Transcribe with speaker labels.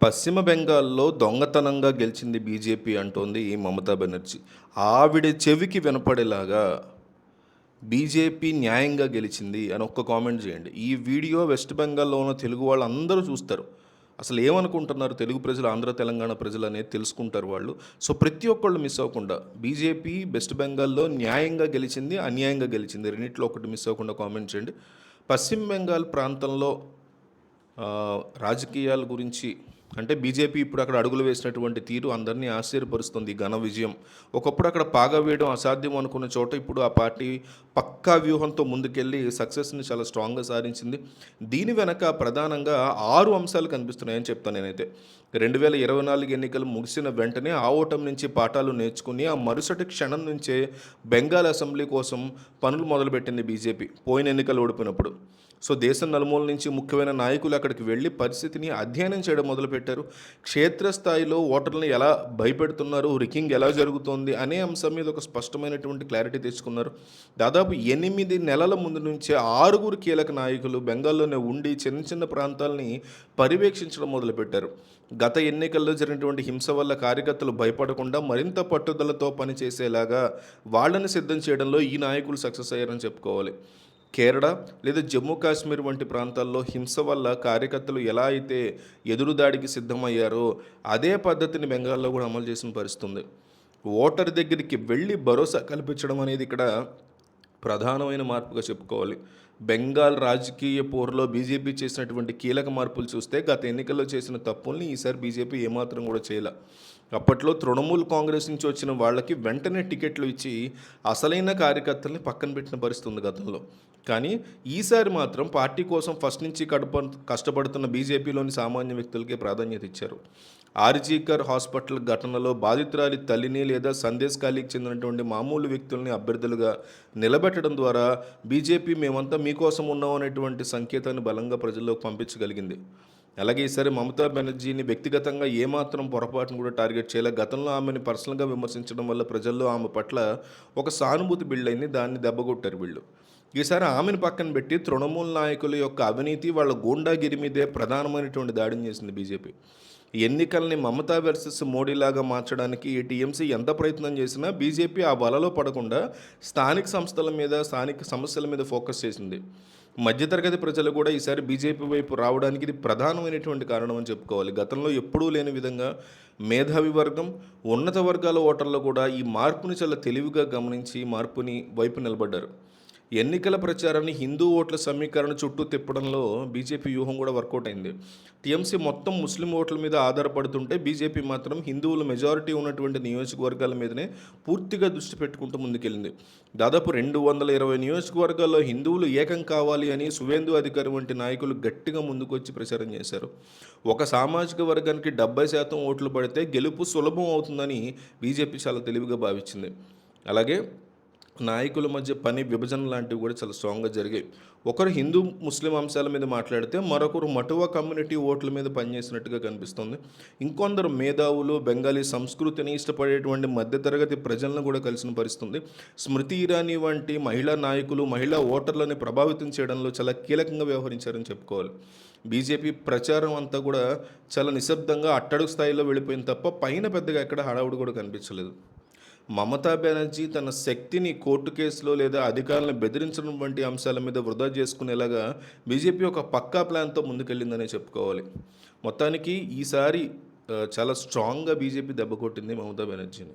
Speaker 1: పశ్చిమ బెంగాల్‌లో దొంగతనంగా గెలిచింది బీజేపీ అంటోంది మమతా బెనర్జీ. ఆవిడ చెవికి వినపడేలాగా బీజేపీ న్యాయంగా గెలిచింది అని ఒక్క కామెంట్ చేయండి. ఈ వీడియో వెస్ట్ బెంగాల్‌లో ఉన్న తెలుగు వాళ్ళందరూ చూస్తారు. అసలు ఏమనుకుంటున్నారు తెలుగు ప్రజలు, ఆంధ్ర, తెలంగాణ ప్రజలనేది తెలుసుకుంటారు వాళ్ళు. సో, ప్రతి ఒక్కళ్ళు మిస్ అవ్వకుండా బీజేపీ వెస్ట్ బెంగాల్‌లో న్యాయంగా గెలిచింది, అన్యాయంగా గెలిచింది. రెండిట్లో ఒకటి మిస్ అవ్వకుండా కామెంట్ చేయండి. పశ్చిమ బెంగాల్ ప్రాంతంలో రాజకీయాల గురించి అంటే బీజేపీ ఇప్పుడు అక్కడ అడుగులు వేసినటువంటి తీరు అందరినీ ఆశ్చర్యపరుస్తుంది. ఘన విజయం. ఒకప్పుడు అక్కడ పాగా వేయడం అసాధ్యం అనుకున్న చోట ఇప్పుడు ఆ పార్టీ పక్కా వ్యూహంతో ముందుకెళ్ళి సక్సెస్ని చాలా స్ట్రాంగ్గా సాధించింది. దీని వెనక ప్రధానంగా 6 అంశాలు కనిపిస్తున్నాయని చెప్తాను నేనైతే. 2024 ఎన్నికలు ముగిసిన వెంటనే ఆ ఓటమి నుంచి పాఠాలు నేర్చుకుని ఆ మరుసటి క్షణం నుంచే బెంగాల్ అసెంబ్లీ కోసం పనులు మొదలుపెట్టింది బీజేపీ పోయిన ఎన్నికలు ఓడిపోయినప్పుడు. సో, దేశం నలుమూల నుంచి ముఖ్యమైన నాయకులు అక్కడికి వెళ్ళి పరిస్థితిని అధ్యయనం చేయడం మొదలుపెట్టారు. క్షేత్రస్థాయిలో ఓటర్లను ఎలా భయపెడుతున్నారు, రిగ్గింగ్ ఎలా జరుగుతోంది అనే అంశం మీద ఒక స్పష్టమైనటువంటి క్లారిటీ తెచ్చుకున్నారు. దాదాపు 8 నెలల ముందు నుంచే 6 కీలక నాయకులు బెంగాల్లోనే ఉండి చిన్న చిన్న ప్రాంతాలని పర్యవేక్షించడం మొదలుపెట్టారు. గత ఎన్నికల్లో జరిగినటువంటి హింస వల్ల కార్యకర్తలు భయపడకుండా మరింత పట్టుదలతో పనిచేసేలాగా వాళ్ళని సిద్ధం చేయడంలో ఈ నాయకులు సక్సెస్ అయ్యారని చెప్పుకోవాలి. కేరళ లేదా జమ్మూ కాశ్మీర్ వంటి ప్రాంతాల్లో హింస వల్ల కార్యకర్తలు ఎలా అయితే ఎదురుదాడికి సిద్ధమయ్యారో అదే పద్ధతిని బెంగాల్లో కూడా అమలు చేసిన పరిస్థితి ఉంది. ఓటర్ దగ్గరికి వెళ్ళి భరోసా కల్పించడం అనేది ఇక్కడ ప్రధానమైన మార్పుగా చెప్పుకోవాలి. బెంగాల్ రాజకీయ పోరులో బీజేపీ చేసినటువంటి కీలక మార్పులు చూస్తే గత ఎన్నికల్లో చేసిన తప్పుల్ని ఈసారి బీజేపీ ఏమాత్రం కూడా చేయలే. అప్పట్లో తృణమూల్ కాంగ్రెస్ నుంచి వచ్చిన వాళ్ళకి వెంటనే టికెట్లు ఇచ్చి అసలైన కార్యకర్తల్ని పక్కన పెట్టిన పరిస్థితి ఉంది గతంలో. కానీ ఈసారి మాత్రం పార్టీ కోసం ఫస్ట్ నుంచి కష్టపడుతున్న బీజేపీలోని సామాన్య వ్యక్తులకే ప్రాధాన్యత ఇచ్చారు. ఆర్జీకర్ హాస్పిటల్ ఘటనలో బాధితురాలి తల్లిని లేదా సందేశ్ ఖాళీకి చెందినటువంటి మామూలు వ్యక్తుల్ని అభ్యర్థులుగా నిలబెట్టడం ద్వారా బీజేపీ మేమంతా మీకోసం ఉన్నాం అనేటువంటి సంకేతాన్ని బలంగా ప్రజల్లోకి పంపించగలిగింది. అలాగే ఈసారి మమతా బెనర్జీని వ్యక్తిగతంగా ఏమాత్రం పొరపాటును కూడా టార్గెట్ చేయలే. గతంలో ఆమెను పర్సనల్గా విమర్శించడం వల్ల ప్రజల్లో ఆమె పట్ల ఒక సానుభూతి బిల్డ్ అయింది. దాన్ని దెబ్బకొట్టారు వీళ్ళు. ఈసారి ఆమెను పక్కన పెట్టి తృణమూల్ నాయకుల యొక్క అవినీతి, వాళ్ళ గూండాగిరి మీదే ప్రధానమైనటువంటి దాడిని చేసింది బీజేపీ. ఎన్నికల్ని మమతా వర్సెస్ మోడీలాగా మార్చడానికి ఈ టీఎంసీ ఎంత ప్రయత్నం చేసినా బీజేపీ ఆ వలలో పడకుండా స్థానిక సంస్థల మీద, స్థానిక సమస్యల మీద ఫోకస్ చేసింది. మధ్యతరగతి ప్రజలు కూడా ఈసారి బీజేపీ వైపు రావడానికి ఇది ప్రధానమైనటువంటి కారణం అని చెప్పుకోవాలి. గతంలో ఎప్పుడూ లేని విధంగా మేధావి వర్గం, ఉన్నత వర్గాల ఓటర్లు కూడా ఈ మార్పుని చాలా తెలివిగా గమనించి మార్పుని వైపు నిలబడ్డారు. ఎన్నికల ప్రచారాన్ని హిందూ ఓట్ల సమీకరణ చుట్టూ తిప్పడంలో బీజేపీ వ్యూహం కూడా వర్కౌట్ అయింది. టీఎంసీ మొత్తం ముస్లిం ఓట్ల మీద ఆధారపడుతుంటే బీజేపీ మాత్రం హిందువుల మెజారిటీ ఉన్నటువంటి నియోజకవర్గాల మీదనే పూర్తిగా దృష్టి పెట్టుకుంటూ ముందుకెళ్ళింది. దాదాపు 220 నియోజకవర్గాల్లో హిందువులు ఏకం కావాలి అని సువేందు అధికారి వంటి నాయకులు గట్టిగా ముందుకొచ్చి ప్రచారం చేశారు. ఒక సామాజిక వర్గానికి 70% ఓట్లు పడితే గెలుపు సులభం అవుతుందని బీజేపీ చాలా తెలివిగా భావించింది. అలాగే నాయకుల మధ్య పని విభజన లాంటివి కూడా చాలా స్ట్రాంగ్గా జరిగాయి. ఒకరు హిందూ ముస్లిం అంశాల మీద మాట్లాడితే మరొకరు మటువా కమ్యూనిటీ ఓట్ల మీద పనిచేసినట్టుగా కనిపిస్తుంది. ఇంకొందరు మేధావులు బెంగాలీ సంస్కృతిని ఇష్టపడేటువంటి మధ్యతరగతి ప్రజలను కూడా కలిసిన పరిస్థితుంది. స్మృతి ఇరానీ వంటి మహిళా నాయకులు మహిళా ఓటర్లని ప్రభావితం చేయడంలో చాలా కీలకంగా వ్యవహరించారని చెప్పుకోవాలి. బీజేపీ ప్రచారం అంతా కూడా చాలా నిశ్శబ్దంగా అట్టడుగు స్థాయిలో వెళ్ళిపోయింది తప్ప పైన పెద్దగా ఎక్కడ హడావుడి కూడా కనిపించలేదు. మమతా బెనర్జీ తన శక్తిని కోర్టు కేసులో లేదా అధికారులను బెదిరించడం వంటి అంశాల మీద వృధా చేసుకునేలాగా బీజేపీ ఒక పక్కా ప్లాన్తో ముందుకెళ్ళిందనే చెప్పుకోవాలి. మొత్తానికి ఈసారి చాలా స్ట్రాంగ్గా బీజేపీ దెబ్బ కొట్టింది మమతా బెనర్జీని.